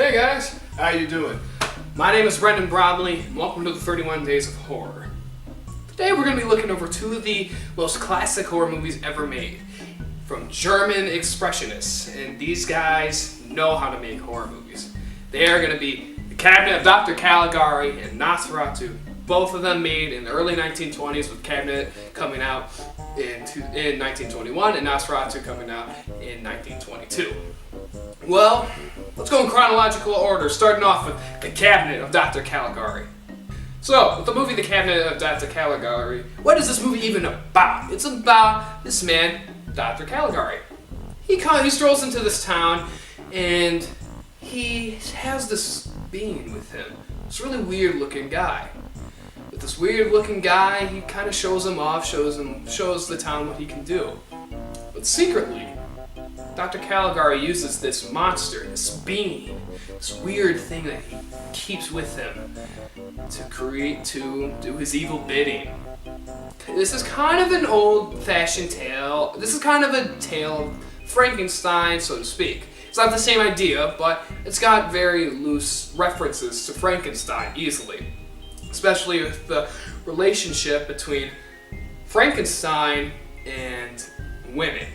Hey guys, how you doing? My name is Brendan Bromley, and welcome to the 31 Days of Horror. Today we're going to be looking over two of the most classic horror movies ever made, from German expressionists, and these guys know how to make horror movies. They are going to be The Cabinet of Dr. Caligari and Nosferatu, both of them made in the early 1920s, with Cabinet coming out in 1921 and Nosferatu coming out in 1922. Well, let's go in chronological order, starting off with The Cabinet of Dr. Caligari. So, with the movie The Cabinet of Dr. Caligari, what is this movie even about? It's about this man, Dr. Caligari. He strolls into this town, and he has this being with him. This really weird-looking guy. With this weird-looking guy, he kind of shows him off, shows the town what he can do. But secretly, Dr. Caligari uses this monster, this being, this weird thing that he keeps with him to do his evil bidding. This is kind of an old-fashioned tale. This is kind of a tale of Frankenstein, so to speak. It's not the same idea, but it's got very loose references to Frankenstein easily, especially with the relationship between Frankenstein and women.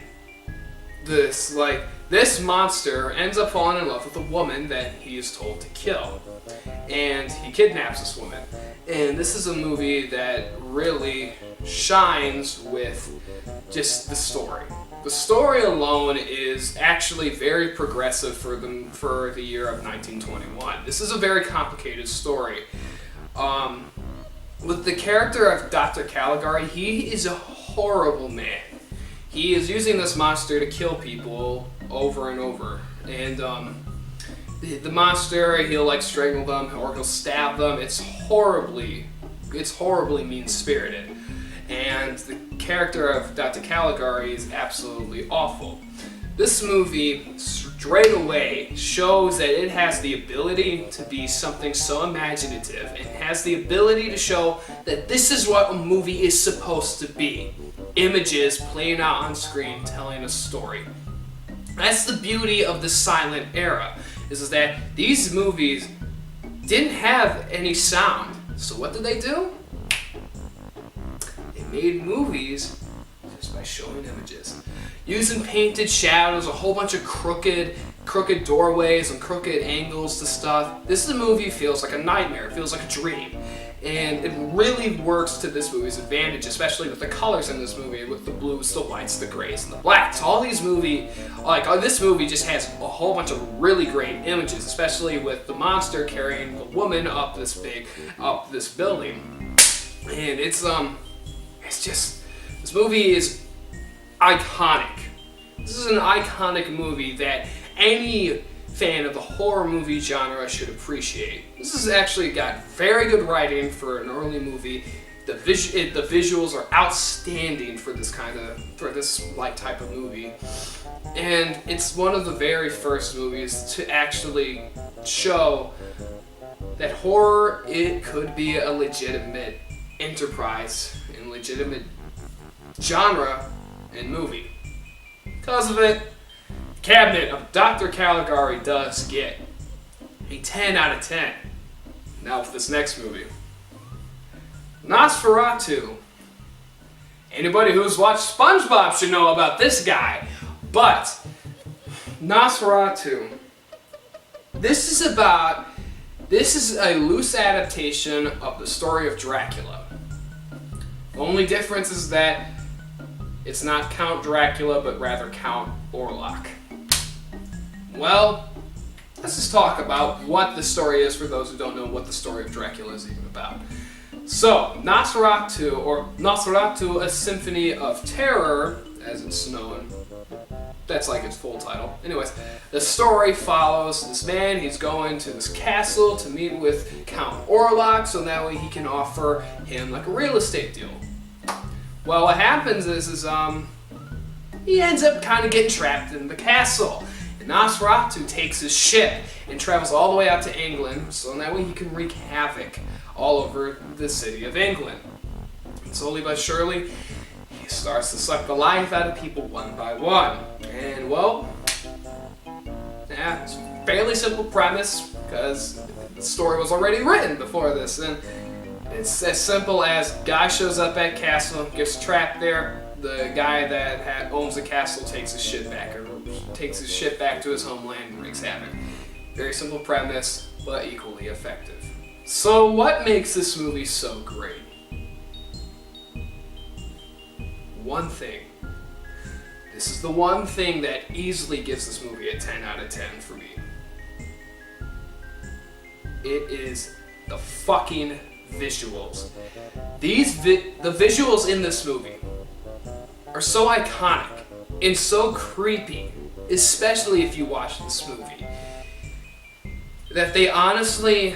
This monster ends up falling in love with a woman that he is told to kill, and he kidnaps this woman. And this is a movie that really shines with just the story. The story alone is actually very progressive for the year of 1921. This is a very complicated story. With the character of Dr. Caligari, he is a horrible man. He is using this monster to kill people over and over. And the monster, he'll strangle them or he'll stab them. It's horribly mean-spirited. And the character of Dr. Caligari is absolutely awful. This movie straight away shows that it has the ability to be something so imaginative, and has the ability to show that this is what a movie is supposed to be. Images playing out on screen telling a story. That's the beauty of the silent era, is that these movies didn't have any sound. So what did they do? They made movies just by showing images. Using painted shadows, a whole bunch of crooked doorways and crooked angles to stuff. This movie feels like a nightmare, it feels like a dream. And it really works to this movie's advantage, especially with the colors in this movie, with the blues, the whites, the grays, and the blacks. All these this movie just has a whole bunch of really great images, especially with the monster carrying the woman up this building. And this movie is iconic. This is an iconic movie that any fan of the horror movie genre should appreciate. This has actually got very good writing for an early movie. The visuals are outstanding for this type of movie, and it's one of the very first movies to actually show that horror, it could be a legitimate enterprise and legitimate genre and movie. Because of it, Cabinet of Dr. Caligari does get a 10 out of 10. Now for this next movie. Nosferatu. Anybody who's watched SpongeBob should know about this guy. But Nosferatu. This is a loose adaptation of the story of Dracula. The only difference is that it's not Count Dracula, but rather Count Orlok. Well, let's just talk about what the story is for those who don't know what the story of Dracula is even about. So, Nosferatu, or Nosferatu, A Symphony of Terror, as it's known. That's its full title. Anyways, the story follows this man. He's going to this castle to meet with Count Orlok, so that way he can offer him a real estate deal. Well, what happens is he ends up kind of getting trapped in the castle. And Nosferatu takes his ship and travels all the way out to England, so that way he can wreak havoc all over the city of England. And slowly but surely, he starts to suck the life out of people one by one. And well, yeah, fairly simple premise because the story was already written before this, and it's as simple as guy shows up at castle, gets trapped there. The guy that owns the castle takes his shit back to his homeland and wreaks havoc. Very simple premise, but equally effective. So what makes this movie so great? One thing. This is the one thing that easily gives this movie a 10 out of 10 for me. It is the fucking visuals. The visuals in this movie are so iconic and so creepy, especially if you watch this movie, that they honestly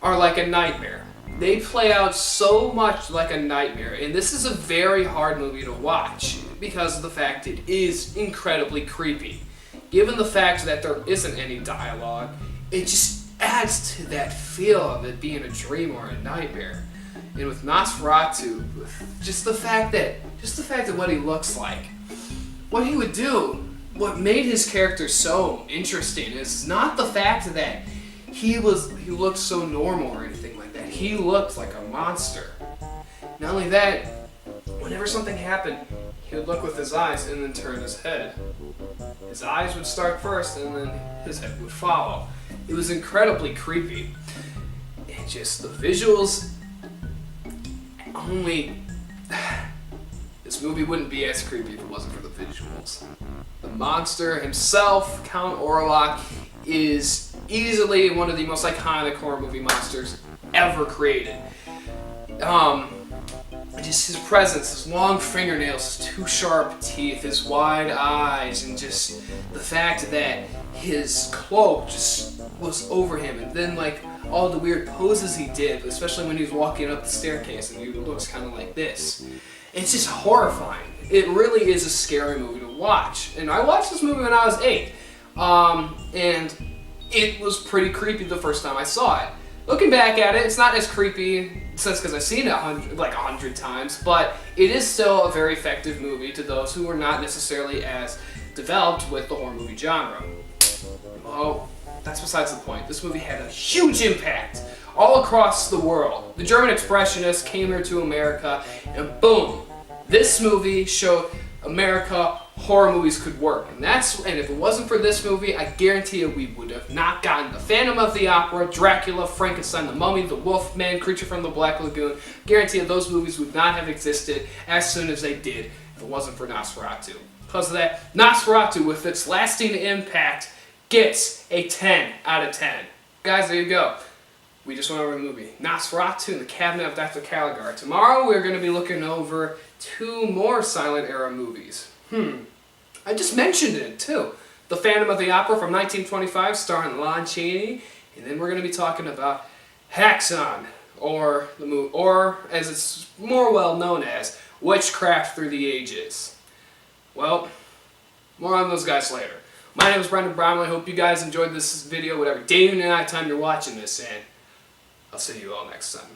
are like a nightmare. They play out so much like a nightmare, and this is a very hard movie to watch because of the fact it is incredibly creepy. Given the fact that there isn't any dialogue, it just adds to that feel of it being a dream or a nightmare. And with Nosferatu, just the fact that what he looks like, what he would do, what made his character so interesting is not the fact that he looked so normal or anything like that. He looked like a monster. Not only that, whenever something happened, he would look with his eyes and then turn his head. His eyes would start first and then his head would follow. It was incredibly creepy. And just the visuals, this movie wouldn't be as creepy if it wasn't for the visuals. The monster himself, Count Orlok, is easily one of the most iconic horror movie monsters ever created. Just his presence, his long fingernails, his two sharp teeth, his wide eyes, and just the fact that his cloak just was over him, and then like all the weird poses he did, especially when he was walking up the staircase and he looks kind of like this. It's just horrifying. It really is a scary movie to watch. And I watched this movie when I was 8. And it was pretty creepy the first time I saw it. Looking back at it, it's not as creepy since because I've seen it 100 times, but it is still a very effective movie to those who are not necessarily as developed with the horror movie genre. Well, that's besides the point. This movie had a huge impact all across the world. The German Expressionists came here to America, and boom, this movie showed America horror movies could work. And if it wasn't for this movie, I guarantee you we would have not gotten the Phantom of the Opera, Dracula, Frankenstein, the Mummy, the Wolfman, Creature from the Black Lagoon. Guarantee you those movies would not have existed as soon as they did if it wasn't for Nosferatu. Because of that, Nosferatu, with its lasting impact, gets a 10 out of 10. Guys, there you go. We just went over the movie Nosferatu and the Cabinet of Dr. Caligari. Tomorrow we're going to be looking over 2 more silent era movies. I just mentioned it too. The Phantom of the Opera from 1925 starring Lon Chaney. And then we're going to be talking about Haxon, or as it's more well known as, Witchcraft Through the Ages. Well, more on those guys later. My name is Brendan Bromley. I hope you guys enjoyed this video, whatever day and night time you're watching this, and I'll see you all next time.